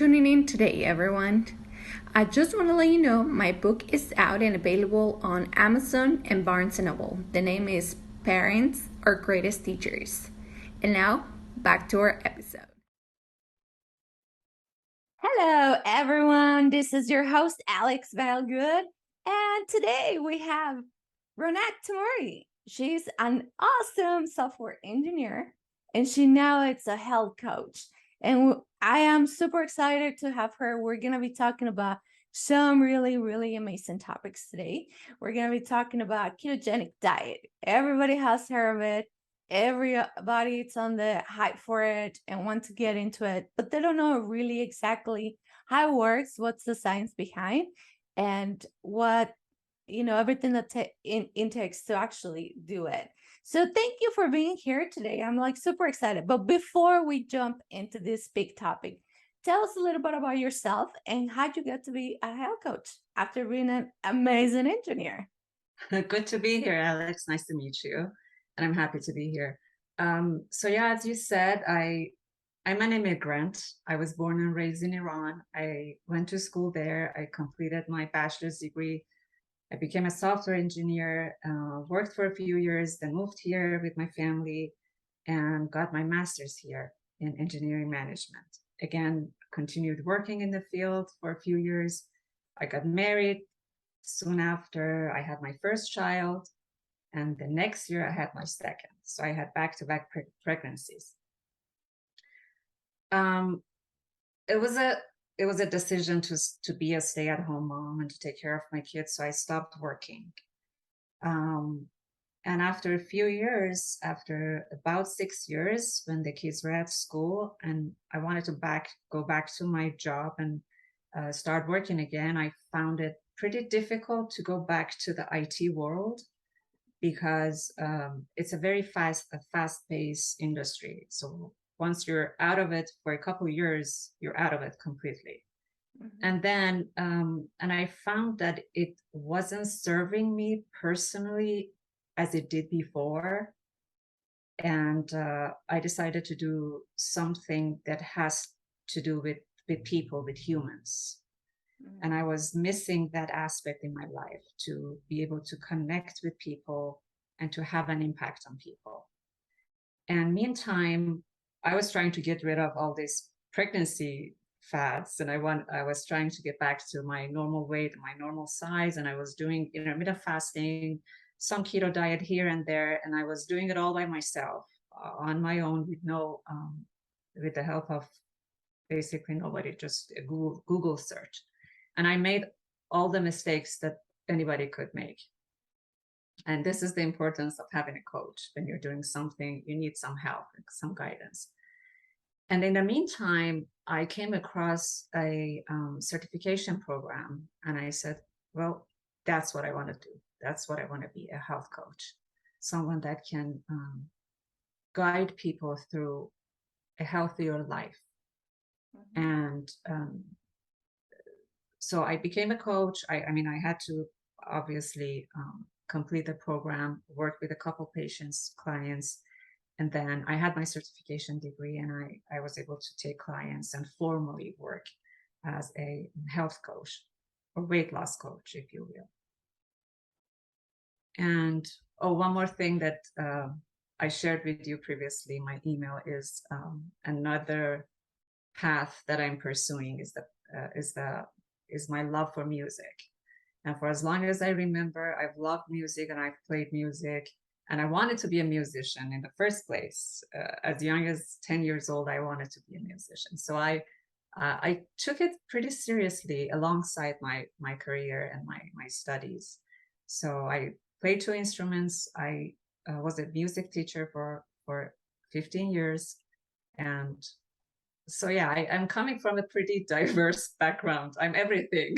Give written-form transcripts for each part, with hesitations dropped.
tuning in today, everyone. I just want to let you know my book is out and available on Amazon and Barnes& Noble. The name is Parents, Our Greatest Teachers. And now, back to our episode. Hello, everyone. This is your host, Alex Valgood. And today we have Ronak Tumari. She's an awesome software engineer, and she now is a health coach. And I am super excited to have her. We're going to be talking about some really, really amazing topics today. We're going to be talking about ketogenic diet. Everybody has heard of it. Everybody is on the hype for it and want to get into it, but they don't know really exactly how it works, what's the science behind, and what, everything that it takes to actually do it. So thank you for being here today. I'm like super excited. But before we jump into this big topic, tell us a little bit about yourself and how'd you get to be a health coach after being an amazing engineer? Good to be here, Alex. Nice to meet you. And I'm happy to be here. As you said, I'm an immigrant. I was born and raised in Iran. I went to school there. I completed my bachelor's degree. I became a software engineer, worked for a few years, then moved here with my family and got my master's here in engineering management. Again, continued working in the field for a few years. I got married. Soon after, I had my first child, and the next year I had my second. So I had back-to-back pregnancies. It was a decision to be a stay-at-home mom and to take care of my kids. So I stopped working. And after a few years, after about 6 years, when the kids were at school, and I wanted to go back to my job and start working again, I found it pretty difficult to go back to the IT world because it's a very fast-paced industry. So once you're out of it for a couple of years, you're out of it completely. Mm-hmm. And then, and I found that it wasn't serving me personally as it did before. And I decided to do something that has to do with people, with humans. And I was missing that aspect in my life, to be able to connect with people and to have an impact on people. And meantime, I was trying to get rid of all these pregnancy fads, and I was trying to get back to my normal weight, my normal size, and I was doing intermittent fasting, some keto diet here and there, and I was doing it all by myself, on my own, with the help of basically nobody, just a Google search. And I made all the mistakes that anybody could make. And this is the importance of having a coach. When you're doing something, you need some help, some guidance. And in the meantime, I came across a certification program, and I said, well, that's what I want to do. That's what I want to be, a health coach, someone that can guide people through a healthier life. Mm-hmm. And so I became a coach. I had to obviously complete the program, work with a couple patients, clients, and then I had my certification degree, and I was able to take clients and formally work as a health coach or weight loss coach, if you will. And one more thing that I shared with you previously, my email, is another path that I'm pursuing is my love for music. And for as long as I remember, I've loved music and I've played music, and I wanted to be a musician in the first place. As young as 10 years old, I wanted to be a musician. So I took it pretty seriously alongside my career and my studies. So I played 2 instruments. I was a music teacher for 15 years. And so, yeah, I'm coming from a pretty diverse background. I'm everything.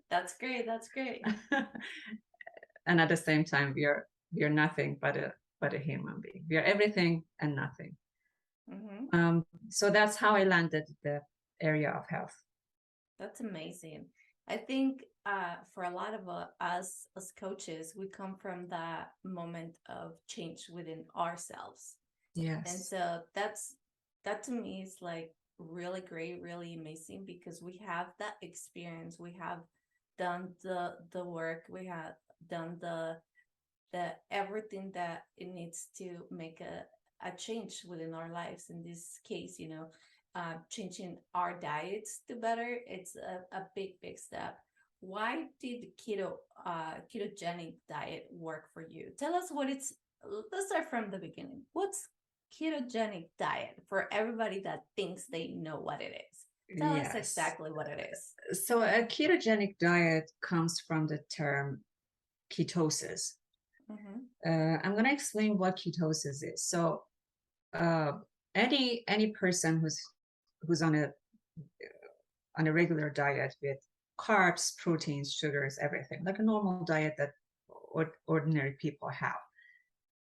That's great. That's great. And at the same time, we're nothing but a human being. We are everything and nothing. Mm-hmm. So that's how I landed the area of health. That's amazing. I think for a lot of us as coaches, we come from that moment of change within ourselves. Yes. And so that to me is like really great, really amazing, because we have that experience. We have done the work. We have done the everything that it needs to make a change within our lives. In this case, changing our diets to better, it's a big step. Why did ketogenic diet work for you? Tell us what it's. Let's start from the beginning. What's ketogenic diet for everybody that thinks they know what it is? Tell us Yes. exactly what it is. So a ketogenic diet comes from the term ketosis. I'm going to explain what ketosis is. So uh, any person who's on a regular diet with carbs, proteins, sugars, everything, like a normal diet that ordinary people have,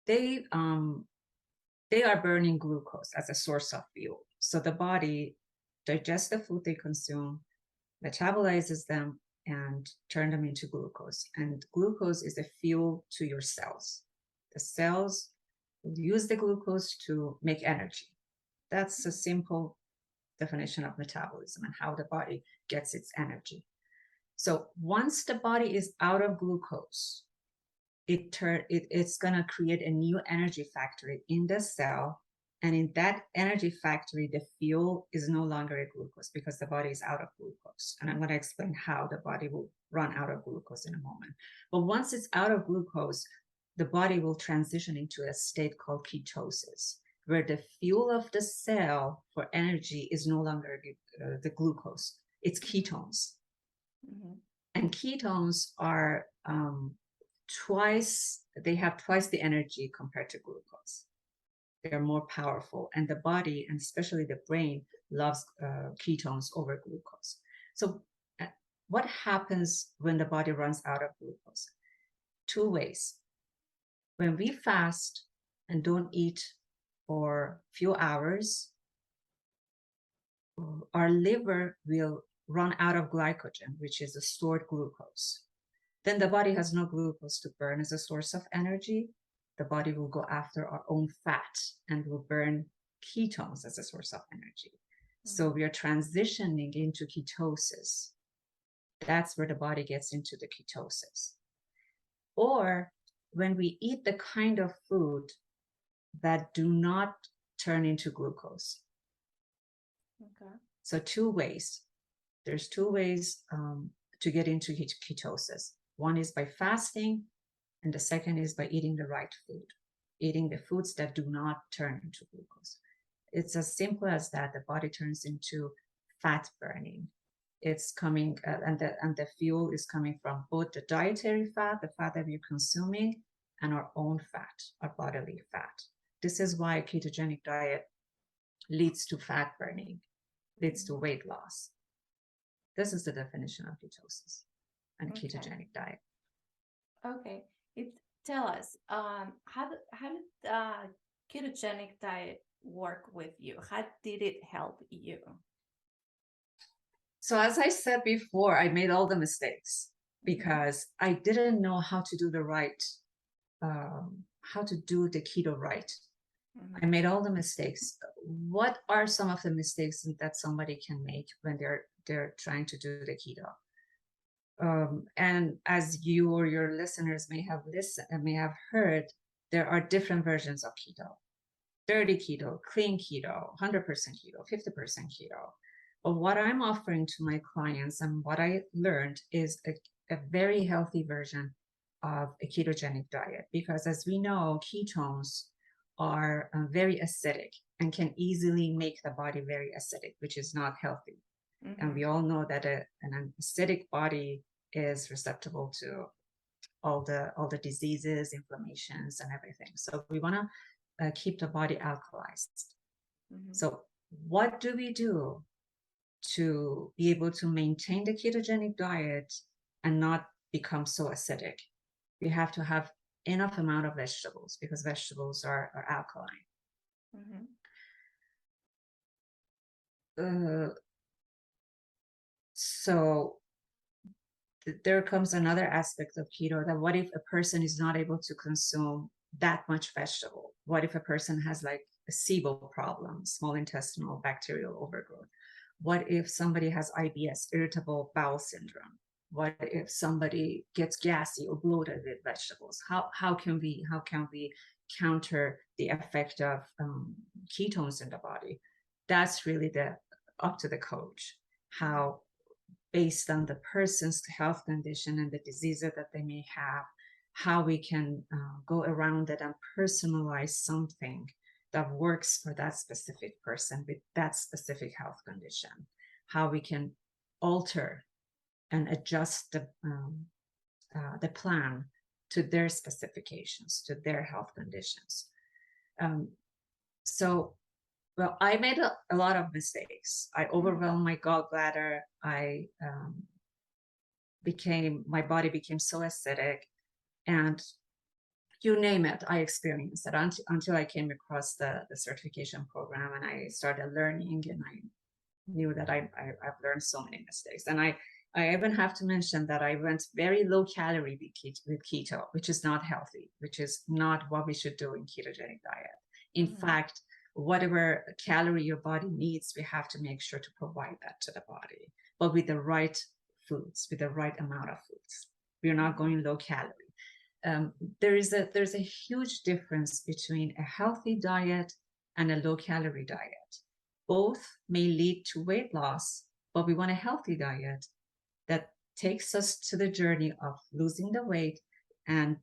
they are burning glucose as a source of fuel. So the body digests the food they consume, metabolizes them, and turn them into glucose. And glucose is a fuel to your cells. The cells will use the glucose to make energy. That's a simple definition of metabolism and how the body gets its energy. So once the body is out of glucose, it's going to create a new energy factory in the cell. And in that energy factory, the fuel is no longer a glucose because the body is out of glucose. And I'm going to explain how the body will run out of glucose in a moment. But once it's out of glucose, the body will transition into a state called ketosis, where the fuel of the cell for energy is no longer the glucose, it's ketones. Mm-hmm. And ketones are they have twice the energy compared to glucose. They're more powerful, and the body, and especially the brain, loves ketones over glucose. So what happens when the body runs out of glucose? Two ways. When we fast and don't eat for a few hours, our liver will run out of glycogen, which is a stored glucose. Then the body has no glucose to burn as a source of energy. The body will go after our own fat and will burn ketones as a source of energy. So we are transitioning into ketosis. That's where the body gets into the ketosis. Or when we eat the kind of food that do not turn into glucose. Okay. So two ways. There's two ways to get into ketosis. One is by fasting, and the second is by eating the right food, eating the foods that do not turn into glucose. It's as simple as that. The body turns into fat burning. It's coming, and the fuel is coming from both the dietary fat, the fat that we're consuming, and our own fat, our bodily fat. This is why a ketogenic diet leads to fat burning, leads to weight loss. This is the definition of ketosis and ketogenic diet. Okay. Tell us, how did ketogenic diet work with you? How did it help you? So as I said before, I made all the mistakes because I didn't know how to do the keto right. I made all the mistakes. What are some of the mistakes that somebody can make when they're trying to do the keto? And as you or your listeners may have heard, there are different versions of keto: dirty keto, clean keto, 100% keto, 50% keto. But what I'm offering to my clients and what I learned is a very healthy version of a ketogenic diet, because as we know, ketones are very acidic and can easily make the body very acidic, which is not healthy. And we all know that an acidic body is susceptible to all the diseases, inflammations, and everything. So we want to keep the body alkalized. So what do we do to be able to maintain the ketogenic diet and not become so acidic? We have to have enough amount of vegetables, because vegetables are alkaline. So there comes another aspect of keto, that what if a person is not able to consume that much vegetable? What if a person has like SIBO problem, small intestinal bacterial overgrowth? What if somebody has IBS, irritable bowel syndrome? What if somebody gets gassy or bloated with vegetables? How can we counter the effect of ketones in the body? That's really the up to the coach. How, based on the person's health condition and the diseases that they may have, how we can go around it and personalize something that works for that specific person with that specific health condition. How we can alter and adjust the plan to their specifications, to their health conditions. So, well, I made a lot of mistakes. I overwhelmed my gallbladder. My body became so acidic, and you name it, I experienced it until I came across the certification program, and I started learning, and I knew that I've learned so many mistakes. And I even have to mention that I went very low calorie with keto, which is not healthy, which is not what we should do in ketogenic diet. In fact, whatever calorie your body needs, we have to make sure to provide that to the body, but with the right foods, with the right amount of foods. We're not going low calorie. There's a huge difference between a healthy diet and a low calorie diet. Both may lead to weight loss, but we want a healthy diet that takes us to the journey of losing the weight and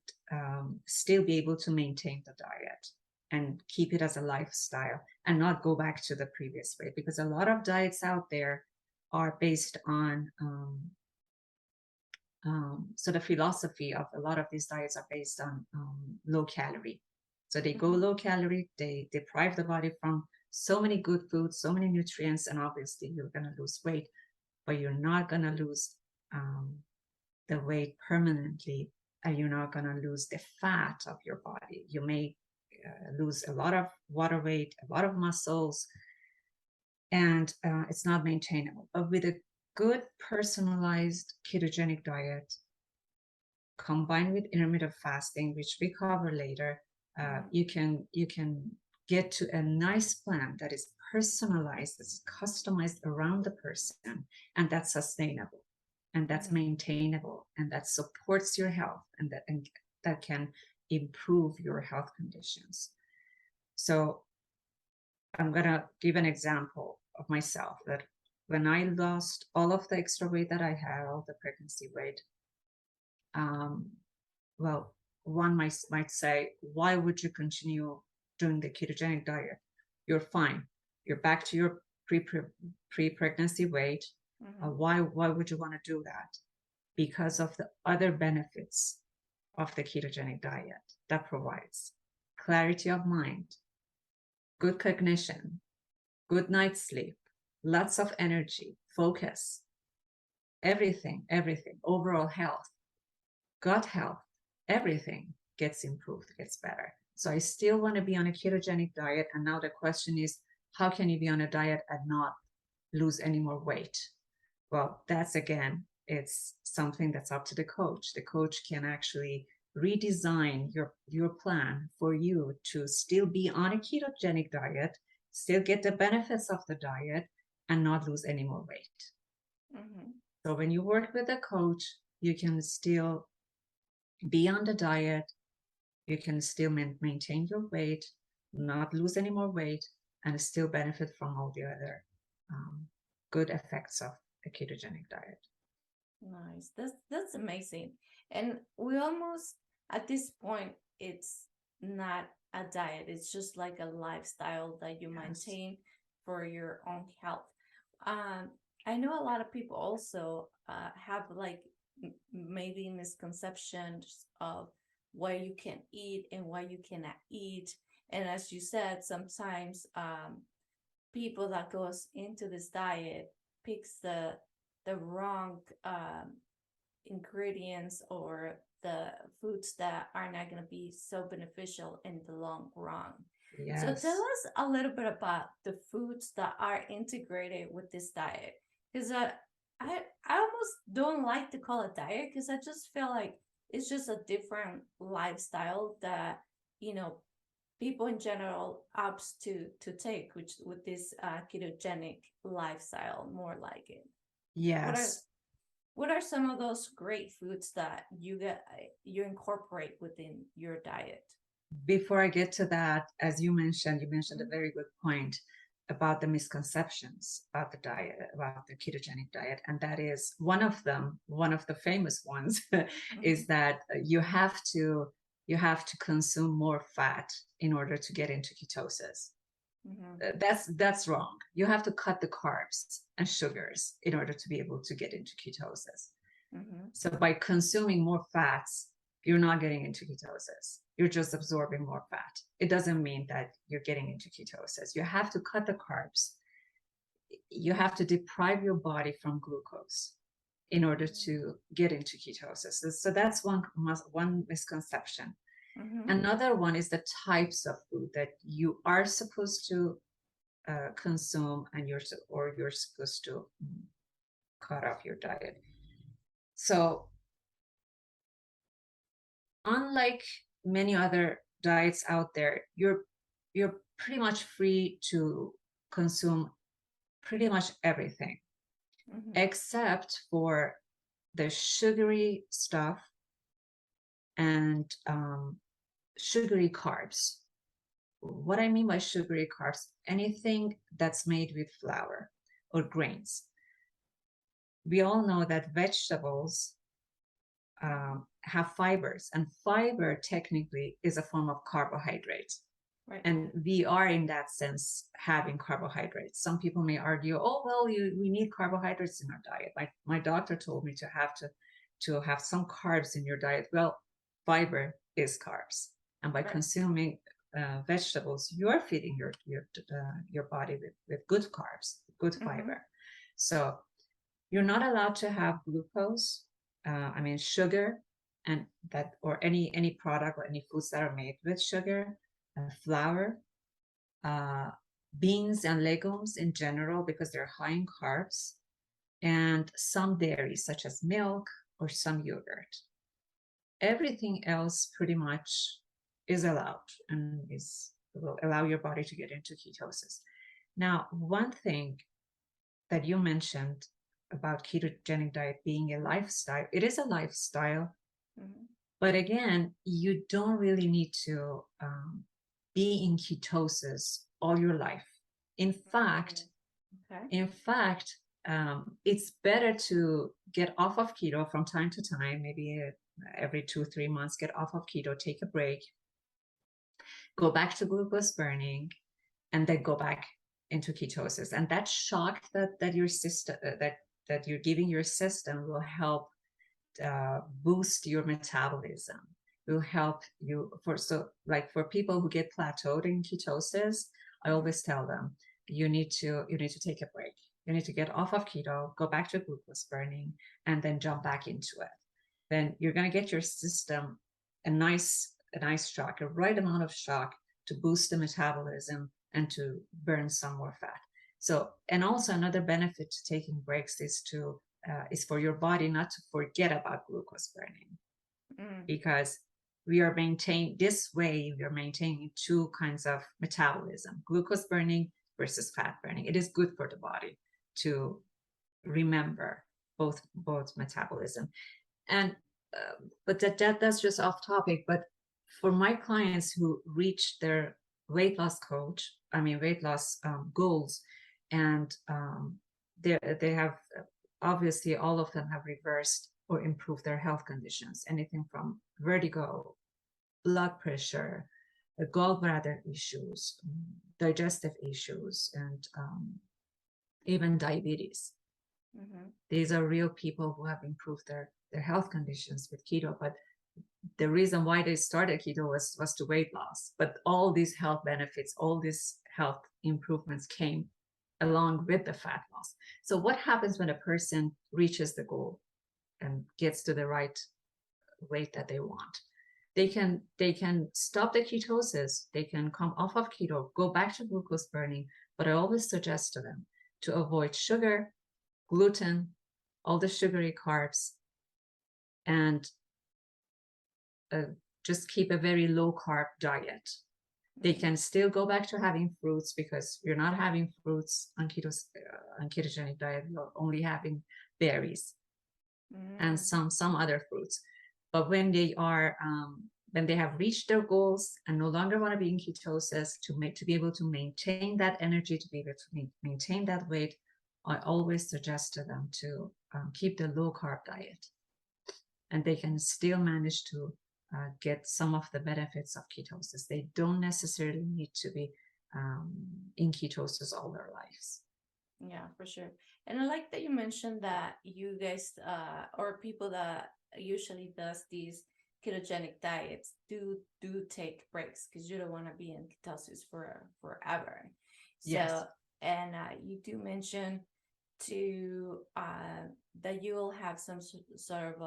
still be able to maintain the diet and keep it as a lifestyle and not go back to the previous weight, because a lot of diets out there are based on so the philosophy of a lot of these diets are based on low calorie. So they go low calorie, they deprive the body from so many good foods, so many nutrients, and obviously you're going to lose weight, but you're not going to lose the weight permanently, and you're not going to lose the fat of your body. You may lose a lot of water weight, a lot of muscles, and it's not maintainable. But with a good personalized ketogenic diet combined with intermittent fasting, which we cover later, you can get to a nice plan that is personalized, that's customized around the person, and that's sustainable, and that's maintainable, and that supports your health, and that can improve your health conditions. So I'm gonna give an example of myself, that when I lost all of the extra weight that I had, all the pregnancy weight, well, one might say, why would you continue doing the ketogenic diet? You're fine. You're back to your pre-pregnancy weight. Why would you want to do that? Because of the other benefits of the ketogenic diet that provides clarity of mind, good cognition, good night's sleep, lots of energy, focus, everything, overall health, gut health, everything gets improved, gets better. So I still want to be on a ketogenic diet. And now the question is, how can you be on a diet and not lose any more weight? Well, that's, again, it's something that's up to the coach. The coach can actually redesign your plan for you to still be on a ketogenic diet, still get the benefits of the diet, and not lose any more weight. So when you work with a coach, you can still be on the diet, you can still maintain your weight, not lose any more weight, and still benefit from all the other good effects of a ketogenic diet. Nice. That's amazing. And we almost, at this point, it's not a diet. It's just like a lifestyle that you maintain for your own health. I know a lot of people also have like maybe misconceptions of what you can eat and what you cannot eat. And as you said, sometimes people that goes into this diet picks the wrong ingredients or the foods that are not going to be so beneficial in the long run. Yes. So tell us a little bit about the foods that are integrated with this diet, because I almost don't like to call it diet, because I just feel like it's just a different lifestyle that, you know, people in general opts to take, which with this ketogenic lifestyle, more like it. What are Yes. what are some of those great foods that you incorporate within your diet? Before I get to that, as you mentioned a very good point about the misconceptions about the diet, about the ketogenic diet. And that is one of them, one of the famous ones, is that you have to consume more fat in order to get into ketosis. That's wrong. You have to cut the carbs and sugars in order to be able to get into ketosis. So by consuming more fats, you're not getting into ketosis. You're just absorbing more fat. It doesn't mean that you're getting into ketosis. You have to cut the carbs. You have to deprive your body from glucose in order to get into ketosis. So that's one misconception. Another one is the types of food that you are supposed to consume and you're supposed to cut off your diet. So unlike many other diets out there, you're pretty much free to consume pretty much everything, except for the sugary stuff and sugary carbs. What I mean by sugary carbs, anything that's made with flour or grains. We all know that vegetables have fibers, and fiber technically is a form of carbohydrate. Right. And we are in that sense having carbohydrates. Some people may argue, oh, well, we need carbohydrates in our diet. Like my doctor told me to have some carbs in your diet. Well, fiber is carbs. And by consuming vegetables, you're feeding your body with good carbs, good fiber. So you're not allowed to have glucose, sugar, and that, or any product or any foods that are made with sugar, flour, beans and legumes in general, because they're high in carbs, and some dairy such as milk or some yogurt. Everything else pretty much is allowed and will allow your body to get into ketosis. Now, one thing that you mentioned about ketogenic diet being a lifestyle, it is a lifestyle. But again, you don't really need to be in ketosis all your life. In fact, it's better to get off of keto from time to time, maybe every 2-3 months, get off of keto, take a break, go back to glucose burning, and then go back into ketosis. And that shock that your system that you're giving your system will help boost your metabolism. Will help you for people who get plateaued in ketosis. I always tell them you need to take a break. You need to get off of keto, go back to glucose burning, and then jump back into it. Then you're going to get your system a nice shock, a right amount of shock to boost the metabolism and to burn some more fat. So, and also another benefit to taking breaks is for your body not to forget about glucose burning, because we are maintaining two kinds of metabolism: glucose burning versus fat burning. It is good for the body to remember both metabolism. And but that's just off topic. But for my clients who reach their weight loss goals, and they have, obviously all of them have reversed or improved their health conditions, anything from vertigo, blood pressure, gallbladder issues, digestive issues, and even diabetes. These are real people who have improved their health conditions with keto. But the reason why they started keto was to weight loss. But all these health benefits, all these health improvements came along with the fat loss. So what happens when a person reaches the goal and gets to the right weight that they want? They can stop the ketosis, they can come off of keto, go back to glucose burning. But I always suggest to them to avoid sugar, gluten, all the sugary carbs, and just keep a very low carb diet. They can still go back to having fruits, because you're not having fruits on ketogenic diet. You're only having berries and some other fruits. But when they are when they have reached their goals and no longer want to be in ketosis, to be able to maintain that energy, to be able to maintain that weight, I always suggest to them to keep the low carb diet, and they can still manage to get some of the benefits of ketosis. They don't necessarily need to be in ketosis all their lives. Yeah, for sure. And I like that you mentioned that you guys or people that usually does these ketogenic diets do take breaks because you don't want to be in ketosis for forever. Yes. So, and you do mention to that you will have some sort of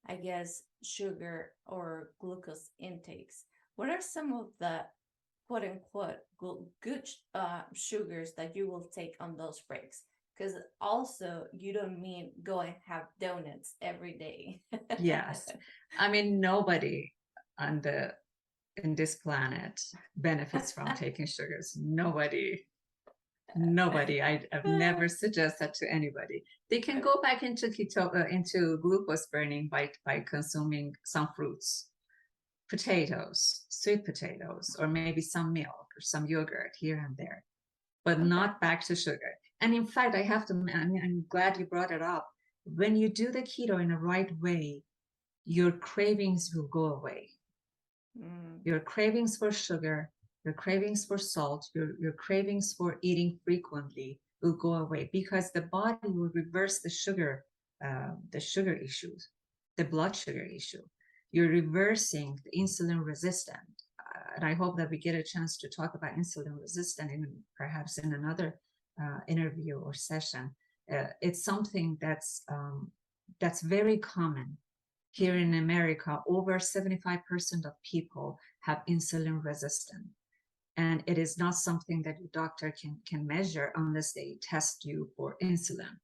I guess sugar or glucose intakes. What are some of the quote unquote good sugars that you will take on those breaks? Because also you don't mean go and have donuts every day. Yes. I mean, nobody on in this planet benefits from taking sugars. Nobody. I've never suggested to anybody. They can go back into into glucose burning by consuming some fruits, potatoes, sweet potatoes, or maybe some milk or some yogurt here and there, but not back to sugar. And in fact, I'm glad you brought it up. When you do the keto in the right way, your cravings will go away. Your cravings for sugar, your cravings for salt, your cravings for eating frequently will go away, because the body will reverse the sugar issues, the blood sugar issue. You're reversing the insulin resistant. And I hope that we get a chance to talk about insulin resistant perhaps in another interview or session. It's something that's very common. Here in America, over 75% of people have insulin resistance. And it is not something that your doctor can measure unless they test you for insulin.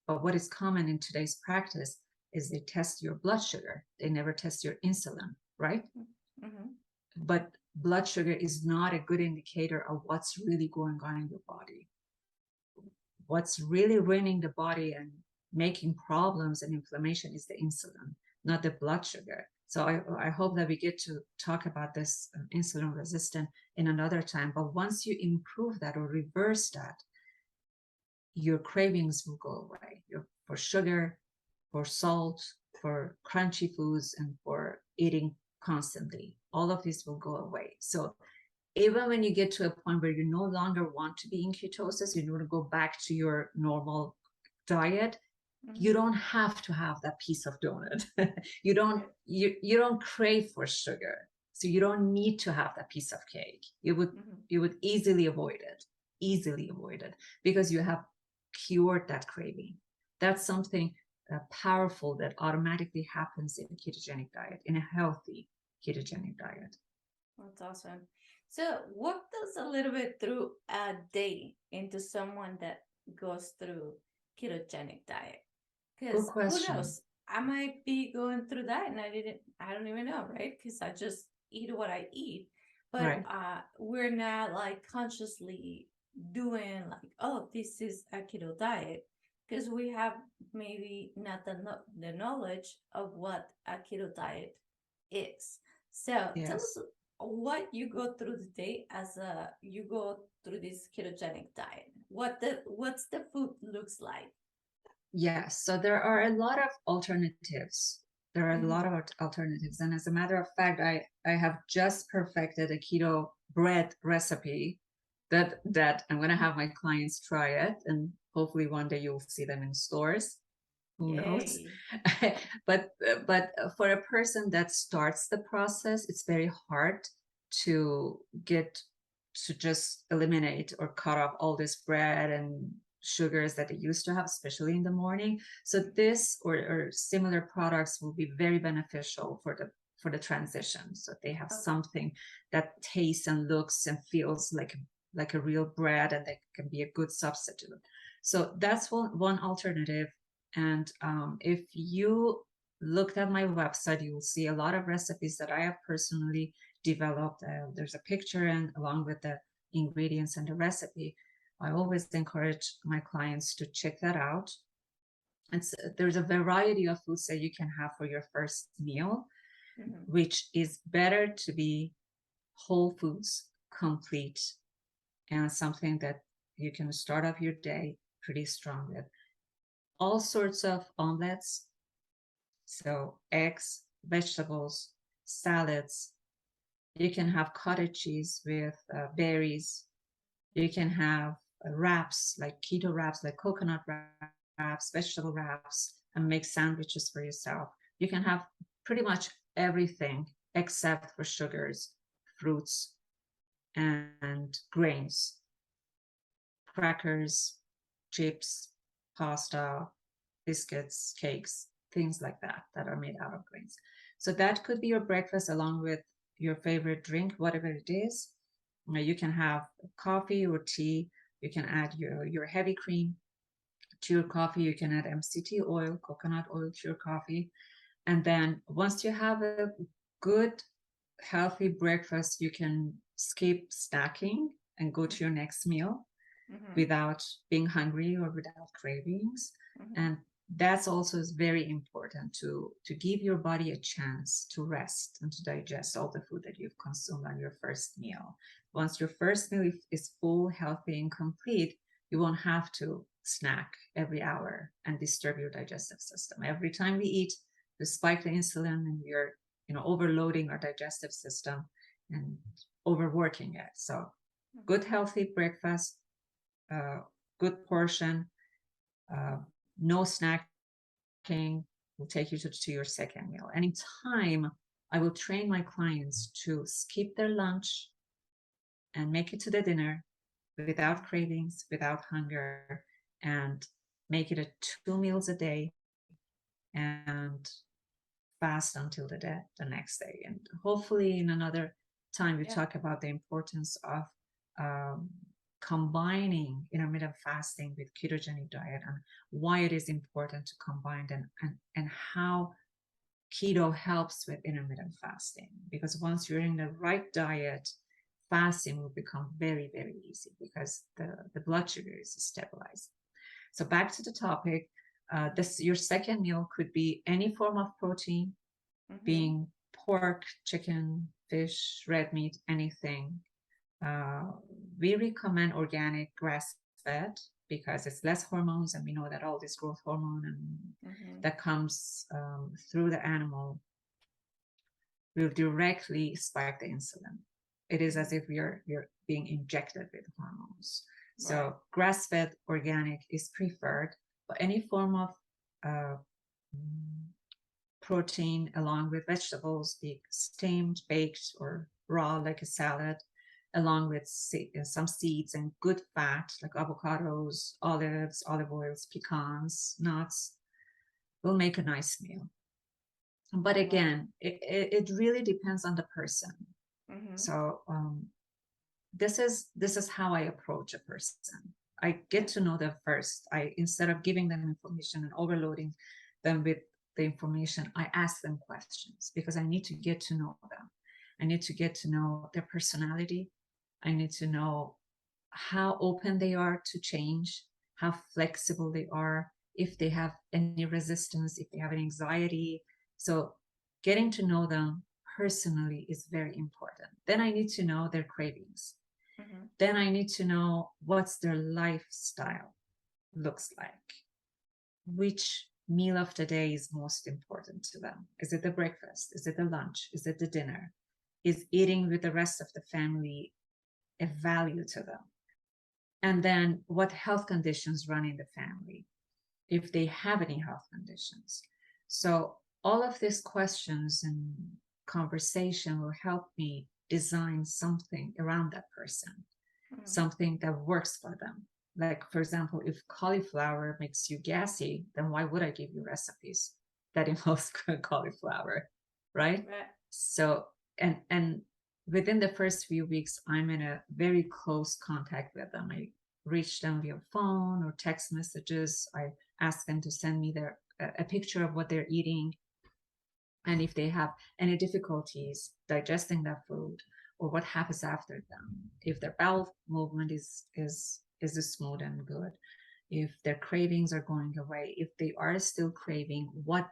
But what is common in today's practice is they test your blood sugar. They never test your insulin, right? But blood sugar is not a good indicator of what's really going on in your body. What's really ruining the body and making problems and inflammation is the insulin, not the blood sugar. So I hope that we get to talk about this insulin resistant in another time. But once you improve that or reverse that, your cravings will go away for sugar, for salt, for crunchy foods, and for eating constantly. All of this will go away. So even when you get to a point where you no longer want to be in ketosis, you want to go back to your normal diet, you don't have to have that piece of donut. you don't crave for sugar, so you don't need to have that piece of cake. You would easily avoid it because you have cured that craving. That's something powerful that automatically happens in a ketogenic diet, in a healthy ketogenic diet. That's awesome. So walk us a little bit through a day into someone that goes through ketogenic diet. Because who knows? I might be going through that and I don't even know, right? Because I just eat what I eat. But right. We're not like consciously doing like, oh, this is a keto diet. Because we have maybe not the knowledge of what a keto diet is. So yes. Tell us what you go through the day as you go through this ketogenic diet. What's the food looks like? Yes, so there are a lot of alternatives. And as a matter of fact, I have just perfected a keto bread recipe that I'm going to have my clients try it, and hopefully one day you'll see them in stores. Who knows? But for a person that starts the process, it's very hard to get to just eliminate or cut off all this bread and sugars that they used to have, especially in the morning. So this or similar products will be very beneficial for the transition. So they have something that tastes and looks and feels like a real bread, and that can be a good substitute. So that's one alternative. And if you looked at my website, you will see a lot of recipes that I have personally developed. There's a picture and along with the ingredients and the recipe. I always encourage my clients to check that out. And so there's a variety of foods that you can have for your first meal, which is better to be whole foods, complete, and something that you can start off your day pretty strong with. All sorts of omelets, so eggs, vegetables, salads. You can have cottage cheese with berries. You can have wraps, like keto wraps, like coconut wraps, vegetable wraps, and make sandwiches for yourself. You can have pretty much everything except for sugars, fruits, and grains, crackers, chips, pasta, biscuits, cakes, things like that that are made out of grains. So that could be your breakfast along with your favorite drink, whatever it is. You can have coffee or tea. You can add your heavy cream to your coffee. You can add MCT oil, coconut oil to your coffee. And then once you have a good, healthy breakfast, you can skip snacking and go to your next meal without being hungry or without cravings. And that's also is very important to give your body a chance to rest and to digest all the food that you've consumed on your first meal. Once your first meal is full, healthy, and complete, you won't have to snack every hour and disturb your digestive system. Every time we eat, we spike the insulin and we're overloading our digestive system and overworking it. So good healthy breakfast, good portion, no snacking will take you to your second meal. Anytime I will train my clients to skip their lunch and make it to the dinner without cravings, without hunger, and make it 2 meals a day and fast until the next day. And hopefully in another time we talk about the importance of combining intermittent fasting with ketogenic diet and why it is important to combine them and how keto helps with intermittent fasting. Because once you're in the right diet, fasting will become very, very easy because the blood sugar is stabilized. So back to the topic, your second meal could be any form of protein, being pork, chicken, fish, red meat, anything. We recommend organic grass-fed because it's less hormones, and we know that all this growth hormone and that comes through the animal will directly spike the insulin. It is as if you're being injected with hormones. So grass-fed organic is preferred, but any form of protein along with vegetables, be steamed, baked, or raw like a salad, along with some seeds and good fat like avocados, olives, olive oils, pecans, nuts, will make a nice meal. But again, it really depends on the person. So this is how I approach a person. I get to know them first. Instead of giving them information and overloading them with the information, I ask them questions because I need to get to know them. I need to get to know their personality. I need to know how open they are to change, how flexible they are, if they have any resistance, if they have an anxiety. So getting to know them personally is very important. Then I need to know their cravings. Then I need to know what's their lifestyle looks like. Which meal of the day is most important to them? Is it the breakfast? Is it the lunch? Is it the dinner? Is eating with the rest of the family a value to them? And then what health conditions run in the family, if they have any health conditions. So all of these questions and conversation will help me design something around that person, something that works for them. Like, for example, if cauliflower makes you gassy, then why would I give you recipes that involves cauliflower, right? So, and within the first few weeks, I'm in a very close contact with them. I reach them via phone or text messages. I ask them to send me a picture of what they're eating. and if they have any difficulties digesting that food, or what happens after them, if their bowel movement is smooth and good, if their cravings are going away, if they are still craving, what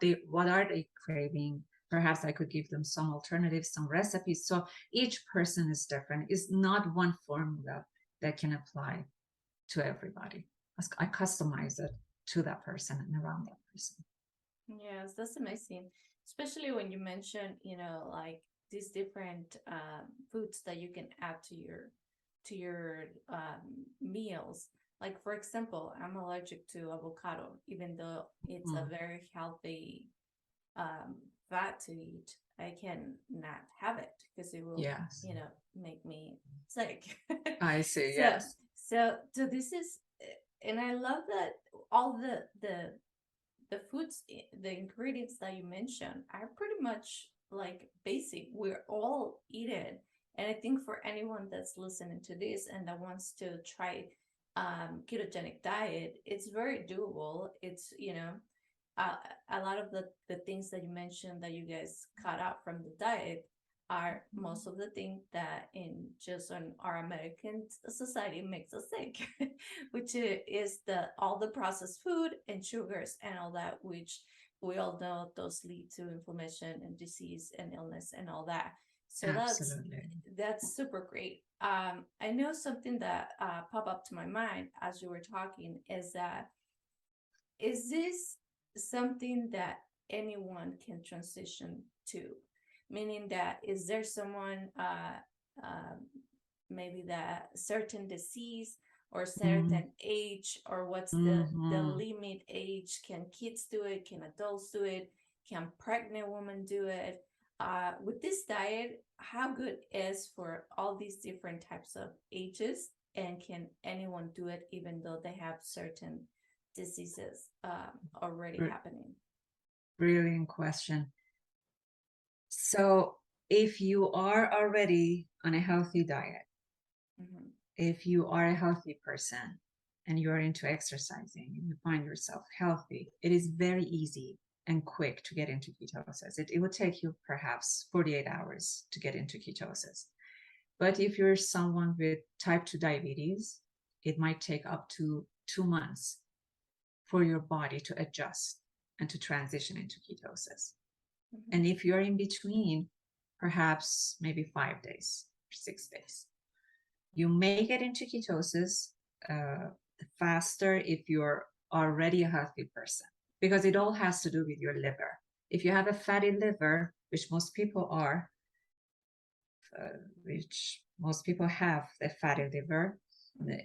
are they craving? Perhaps I could give them some alternatives, some recipes. So each person is different. It's not one formula that can apply to everybody. I customize it to that person and around that person. Yes, that's amazing. Especially when you mention, like these different foods that you can add to your meals. Like for example, I'm allergic to avocado, even though it's a very healthy fat to eat. I can not have it because it will, Yes. make me sick. I see. so Yes. so this is, and I love that all the foods, the ingredients that you mentioned are pretty much like basic. We're all eat it. And I think for anyone that's listening to this and that wants to try ketogenic diet, it's very doable. It's, a lot of the things that you mentioned that you guys cut out from the diet are most of the things that in just on our American society makes us sick, which is the all the processed food and sugars and all that, which we all know those lead to inflammation and disease and illness and all that. So Absolutely. that's super great. I know something that popped up to my mind as you were talking is that, is this something that anyone can transition to? Meaning that, is there someone maybe that certain disease or certain age, or what's the limit age? Can kids do it? Can adults do it? Can pregnant women do it? With this diet, how good is for all these different types of ages, and can anyone do it even though they have certain diseases already happening? Brilliant question. So if you are already on a healthy diet, if you are a healthy person and you are into exercising and you find yourself healthy, it is very easy and quick to get into ketosis. It will take you perhaps 48 hours to get into ketosis. But if you're someone with type 2 diabetes, it might take up to 2 months for your body to adjust and to transition into ketosis. And if you're in between, perhaps maybe 5 days, 6 days. You may get into ketosis faster if you're already a healthy person, because it all has to do with your liver. If you have a fatty liver, which most people are, which most people have the fatty liver,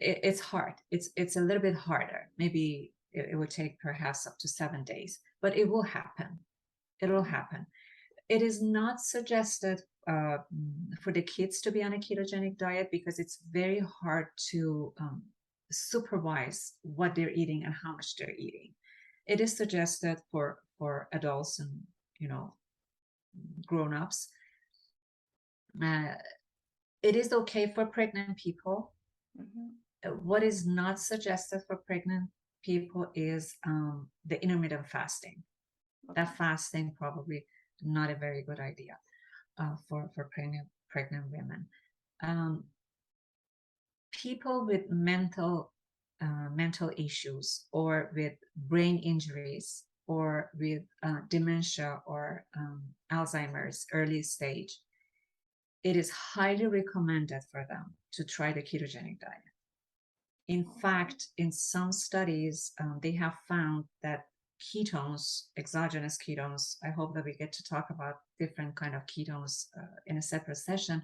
it's hard. It's a little bit harder. Maybe it would take perhaps up to 7 days, but it will happen. It will happen. It is not suggested for the kids to be on a ketogenic diet because it's very hard to supervise what they're eating and how much they're eating. It is suggested for adults and grown-ups. It is okay for pregnant people. What is not suggested for pregnant people is the intermittent fasting. That fasting probably not a very good idea for pregnant women. People with mental issues, or with brain injuries, or with dementia or Alzheimer's early stage, it is highly recommended for them to try the ketogenic diet. In fact, in some studies, they have found that ketones, exogenous ketones, I hope that we get to talk about different kind of ketones in a separate session.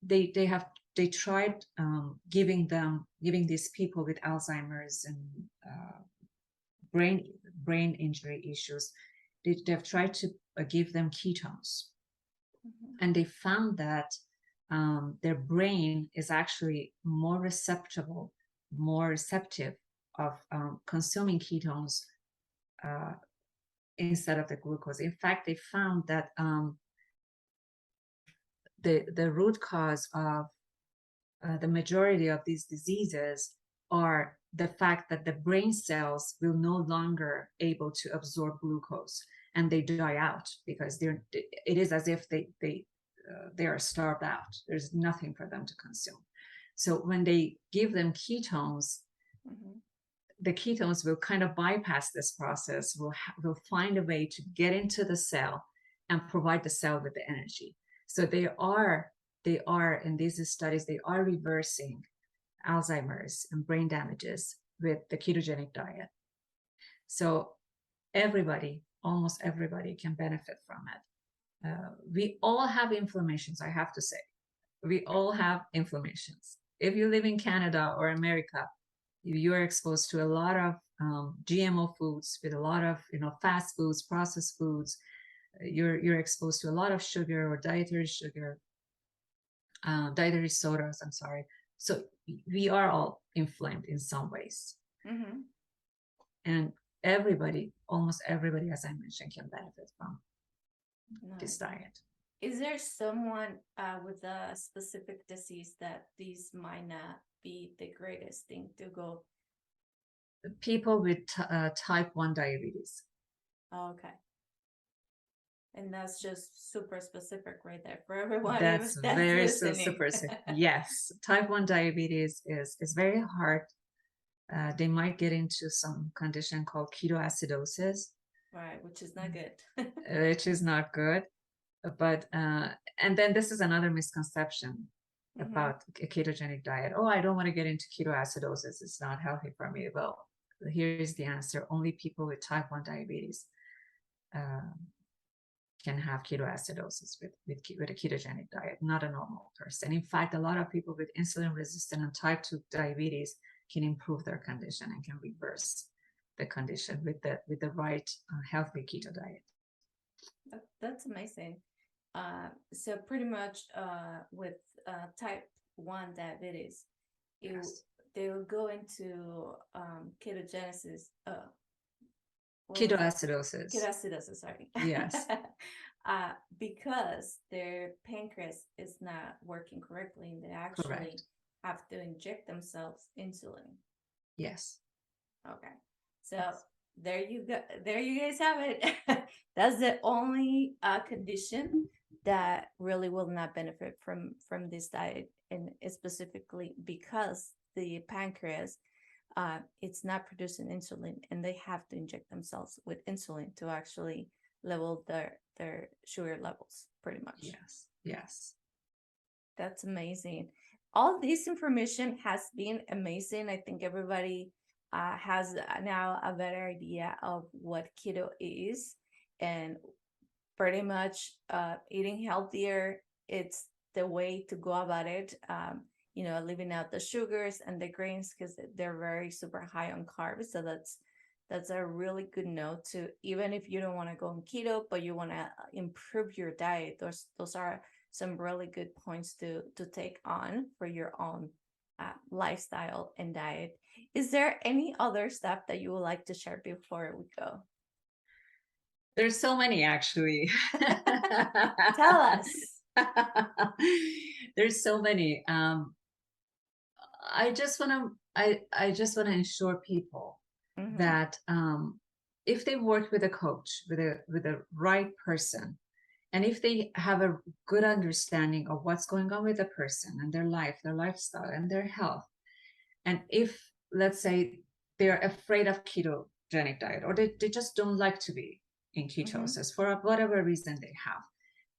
They tried giving these people with Alzheimer's and brain injury issues, they've tried to give them ketones. And they found that their brain is actually more receptive of consuming ketones instead of the glucose. In fact, they found that the root cause of the majority of these diseases are the fact that the brain cells will no longer able to absorb glucose. and they die out because it is as if they are starved out. There's nothing for them to consume. So when they give them ketones, the ketones will kind of bypass this process, will find a way to get into the cell and provide the cell with the energy. So they are in these studies, they are reversing Alzheimer's and brain damages with the ketogenic diet. So everybody, almost everybody, can benefit from it. We all have inflammations, I have to say. We all have inflammations. If you live in Canada or America, you're exposed to a lot of GMO foods, with a lot of fast foods, processed foods. You're exposed to a lot of sugar or dietary sugar, dietary sodas. I'm sorry. So we are all inflamed in some ways, and everybody, almost everybody, as I mentioned, can benefit from this diet. Is there someone with a specific disease that these might not be the greatest thing to go? People with type 1 diabetes. Oh, okay. And that's just super specific right there for everyone. That's very super. Yes, type 1 diabetes is very hard. They might get into some condition called ketoacidosis. Right, which is not good. Which is not good. But and then this is another misconception about a ketogenic diet. Oh, I don't want to get into ketoacidosis. It's not healthy for me. Well, here's the answer. Only people with type 1 diabetes can have ketoacidosis with a ketogenic diet, not a normal person. In fact, a lot of people with insulin resistant and type 2 diabetes can improve their condition and can reverse the condition with the right healthy keto diet. That's amazing. So pretty much with type 1 diabetes, they will go into ketogenesis. Ketoacidosis. Ketoacidosis, sorry. Yes. Because their pancreas is not working correctly, and they actually have to inject themselves insulin. Yes. Okay. So there you go. There you guys have it. That's the only condition that really will not benefit from this diet, and specifically because the pancreas it's not producing insulin, and they have to inject themselves with insulin to actually level their sugar levels, pretty much. Yes. That's amazing. All this information has been amazing. I think everybody has now a better idea of what keto is, and pretty much eating healthier, it's the way to go about it. Leaving out the sugars and the grains, because they're very super high on carbs. So that's a really good note to, even if you don't want to go on keto, but you want to improve your diet. Those are some really good points to take on for your own lifestyle and diet. Is there any other stuff that you would like to share before we go? There's so many, actually. Tell us. There's so many. I just want to ensure people that if they work with a coach, with a right person, and if they have a good understanding of what's going on with the person and their life, their lifestyle, and their health, and if, let's say, they're afraid of ketogenic diet, or they just don't like to be in ketosis for whatever reason they have,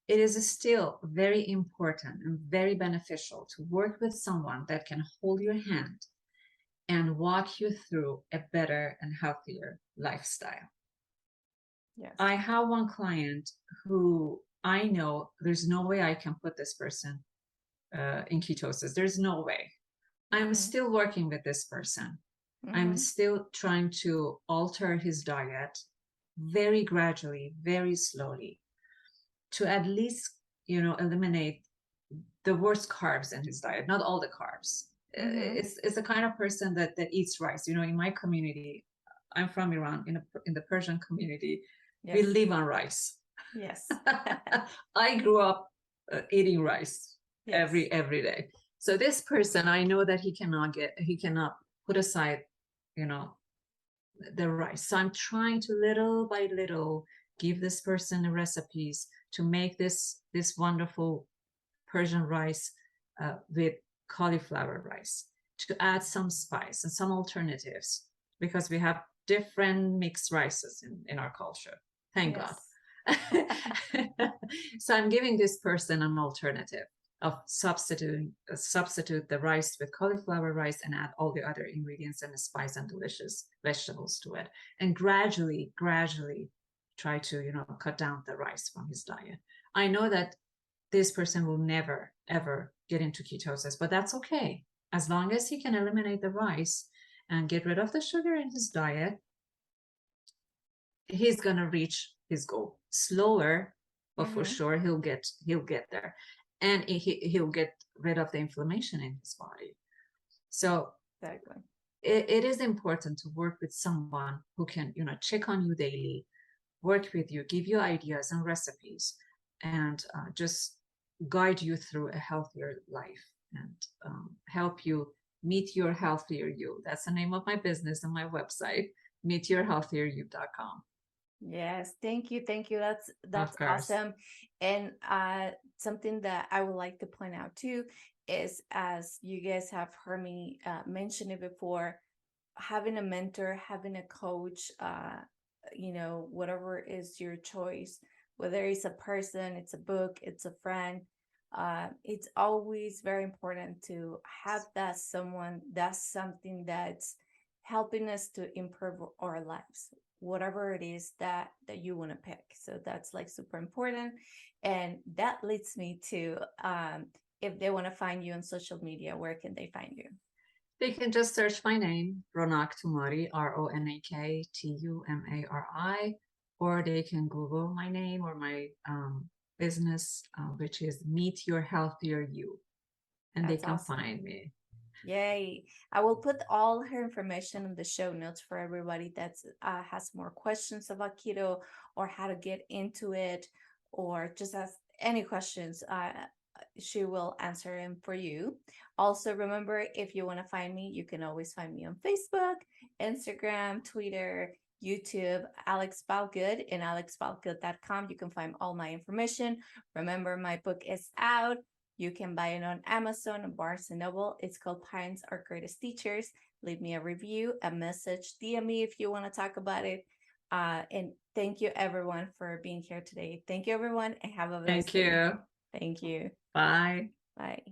it is still very important and very beneficial to work with someone that can hold your hand and walk you through a better and healthier lifestyle. Yes. I have one client who I know there's no way I can put this person in ketosis. There's no way. I'm still working with this person. I'm still trying to alter his diet very gradually, very slowly, to at least, eliminate the worst carbs in his diet, not all the carbs. It's the kind of person that eats rice. In my community, I'm from Iran, in the Persian community, we live on rice. Yes. I grew up eating rice every day. So this person, I know that he cannot put aside, the rice. So I'm trying to little by little give this person the recipes to make this wonderful Persian rice with cauliflower rice, to add some spice and some alternatives, because we have different mixed rices in our culture. Thank God. Yes. So I'm giving this person an alternative of substitute the rice with cauliflower rice and add all the other ingredients and the spice and delicious vegetables to it, and gradually try to cut down the rice from his diet. I know that this person will never ever get into ketosis, but that's okay. As long as he can eliminate the rice and get rid of the sugar in his diet, he's going to reach his goal slower, but for sure he'll get there, and he'll get rid of the inflammation in his body. So Exactly. it is important to work with someone who can check on you daily, work with you, give you ideas and recipes, and just guide you through a healthier life, and help you meet your healthier you. That's the name of my business and my website, meetyourhealthieryou.com. Yes, thank you. Thank you. That's Of course. awesome. And something that I would like to point out too is, as you guys have heard me mention it before, having a mentor, having a coach, whatever is your choice, whether it's a person, it's a book, it's a friend, it's always very important to have that someone, that's something that's helping us to improve our lives, whatever it is that you want to pick. So that's like super important. And that leads me to, if they want to find you on social media, where can they find you? They can just search my name, Ronak Tumari, RONAKTUMARI, or they can Google my name or my business, which is Meet Your Healthier You, and That's they can awesome. find me. Yay. I will put all her information in the show notes for everybody that has more questions about keto, or how to get into it, or just ask any questions. She will answer them for you. Also, remember, if you want to find me, you can always find me on Facebook, Instagram, Twitter, YouTube, Alex Balgood, and alexbalgood.com. You can find all my information. Remember, my book is out. You can buy it on Amazon and Barnes & Noble. It's called Parents Are Greatest Teachers. Leave me a review, a message, DM me if you want to talk about it. And thank you, everyone, for being here today. Thank you, everyone, and have a blessed day. Thank you. Thank you. Bye. Bye.